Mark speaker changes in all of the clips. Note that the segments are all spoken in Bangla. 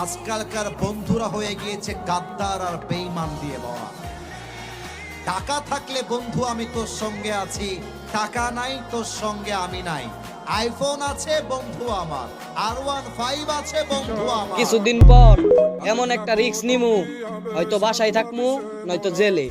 Speaker 1: আজকালকার বন্ধুরা হয়ে গিয়েছে গাদ্দার আর বেঈমান দিয়ে ভরা। টাকা থাকলে বন্ধু আমি তোর সঙ্গে আছি, টাকা নাই তোর সঙ্গে আমি নাই। আইফোন আছে বন্ধু আমার, R15 আছে বন্ধু আমার।
Speaker 2: কিছুদিন পর এমন একটা রিস্ক নিমু, হয়তো বাসায় থাকমু নয়তো জেলে।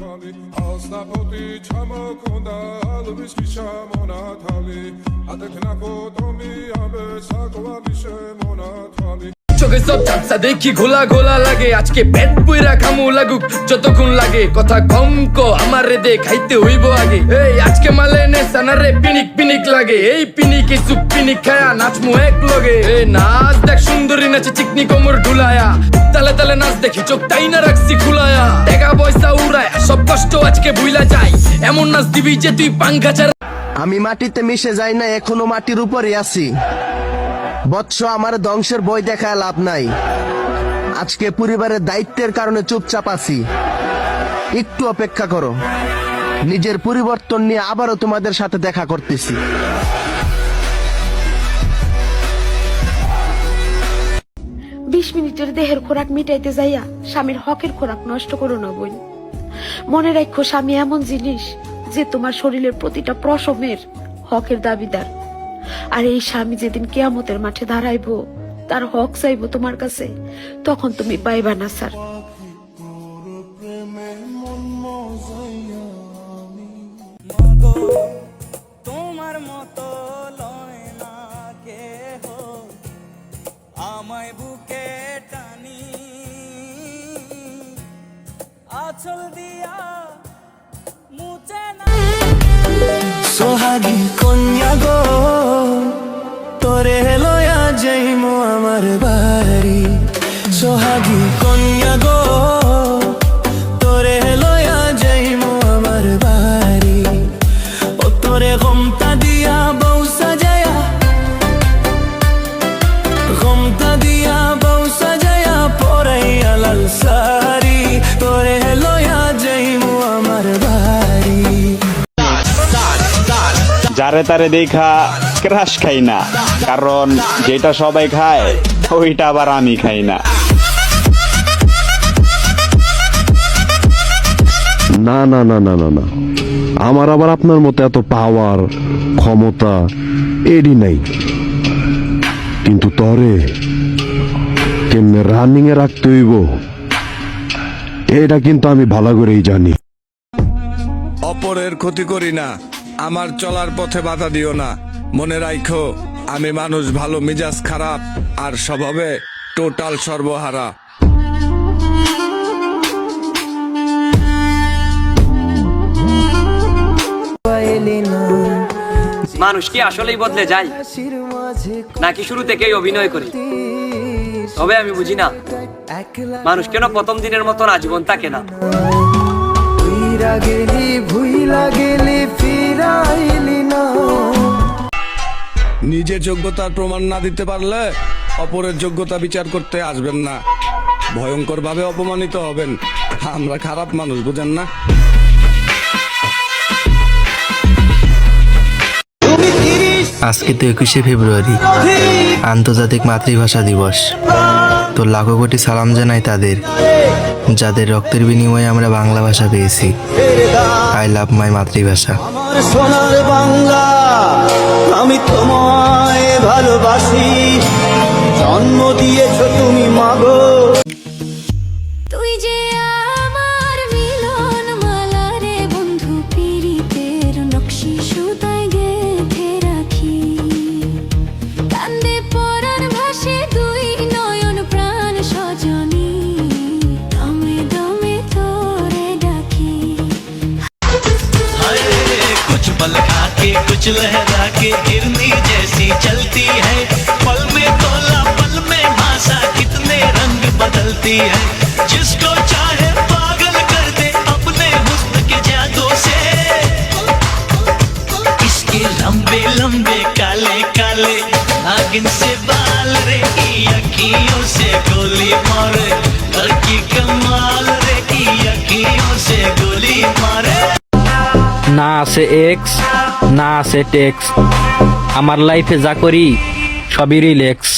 Speaker 3: চোখে সব ঝাপসা দেখি ঘোলা ঘোলা লাগে, আজকে পেট পুইরা খামু লাগুক যতক্ষণ লাগে। কথা কম কো আমারে দে খাইতে হইব আগে। এই আজকে মালে নে সানারে পিনিক পিনিক লাগে, এই পিনিকে সুপ পিনিক খায়া নাচমু এক লগে। এই নাচ দেখ সুন্দরী নাচে চিকনি কোমর ঢুলায়া, তালে তালে নাচ দেখি চোখ তাই না রাখছি খুলায়া। টাকা পয়সা উড়ায় সব কষ্ট আজকে ভুইলা যায়, এমন নাচ দিবি যে তুই পাঙ্খা ছাড়া।
Speaker 4: আমি মাটিতে মিশে যাই না, এখনো মাটির উপরে আছি। বৎস আমার ধ্বংসের বই দেখায় লাভ নাই, আজকে পরিবারের দায়িত্বের কারণে চুপচাপ আছি। একটু অপেক্ষা করো, নিজের পরিবর্তন নিয়ে আবারও তোমাদের সাথে দেখা করতেছি।
Speaker 5: 20 মিনিটের দেহের খোরাক মিটাইতে যাইয়া স্বামীর হকের খোরাক নষ্ট করো না বোন। মনে রাখো স্বামী এমন জিনিস যে তোমার শরীরের প্রতিটা প্রসবের হকের দাবিদার। আর এই স্বামী যেদিন কিয়ামতের মাঠে দাঁড়াইবো, তার হক চাইবো তোমার কাছে, তখন তুমি পাইবা না স্যার।
Speaker 6: তোমার মতো লয় না কেহ, আমায় বুকে টানি আঁচল দিয়া মুছে না। সোহাগী কন্যা গো, তোরে লয়া যাইমো আমার বাড়ি। সোহাগী কন্যা গো, তোরে লয়া যাইমো আমার বাড়ি। ও তোরে গমতা দিয়া বউ সাজায়া, গমতা দিয়া বউ সাজায়া পরাইয়া লাল সারি। তোরে লয়া যাইমো আমার বাড়ি।
Speaker 7: যারে তারে দেখা ক্রাশ খাই না, কারণ যেটা সবাই খায় ওইটা আবার আমি খাই না।
Speaker 8: না না না না না না, আমার আবার আপনার মতো এত পাওয়ার ক্ষমতা এডি নাই, কিন্তু তরে কেমনে রানিং এ রাখতে হইব এটা কিন্তু আমি ভালো করেই জানি।
Speaker 9: অপরের ক্ষতি করি না, আমার চলার পথে বাধা দিও না। মনে রাখো আমি মানুষ ভালো, মিজাজ খারাপ আর স্বভাবে টোটাল সর্বহারা।
Speaker 2: মানুষ কি আসলেই বদলে যায় নাকি শুরু থেকেই অভিনয় করে? তবে আমি বুঝি না মানুষ কেন প্রথম দিনের মতন আজীবন থাকে না।
Speaker 9: নিজের যোগ্যতার প্রমাণ না দিতে পারলে অপরের যোগ্যতা বিচার করতে আসবেন না, ভয়ঙ্কর ভাবে অপমানিত হবেন। আমরা খারাপ মানুষ, বুঝেন না?
Speaker 10: আজকে তো 21শে ফেব্রুয়ারি, আন্তর্জাতিক মাতৃভাষা দিবস। তো লাখো কোটি সালাম জানাই তাদের, যাদের রক্তের বিনিময়ে আমরা বাংলা ভাষা পেয়েছি। আই লাভ মাই মাতৃভাষা।
Speaker 6: আমার সোনার বাংলা, আমি তোমায় ভালোবাসি। জন্ম দিয়েছো তুমি মাগো।
Speaker 5: তুই যে আমার মিলন মালা রে বন্ধু, পীড়িতের নকশি সুতায় গেঁথে রাখি। কান্দে পরাণ ভাসে দুই নয়ন প্রাণ সজনী, দমে দমে তোরে ডাকি।
Speaker 6: कुछ पल खाके कुछ लहरा के हिरनी जैसी चलती है, पल में तोला पल में भाषा कितने रंग बदलती है। जिसको चाहे पागल कर दे अपने हुस्न के जादू से, इसके लंबे लंबे काले काले नागिन से बाल रे, की अखियों से गोली मारे। लड़की कमाल रे, की अखियों से गोली मारे।
Speaker 2: না আছে এক্স, না আছে টেক্স, আমার লাইফে যা করি সবই রিল্যাক্স।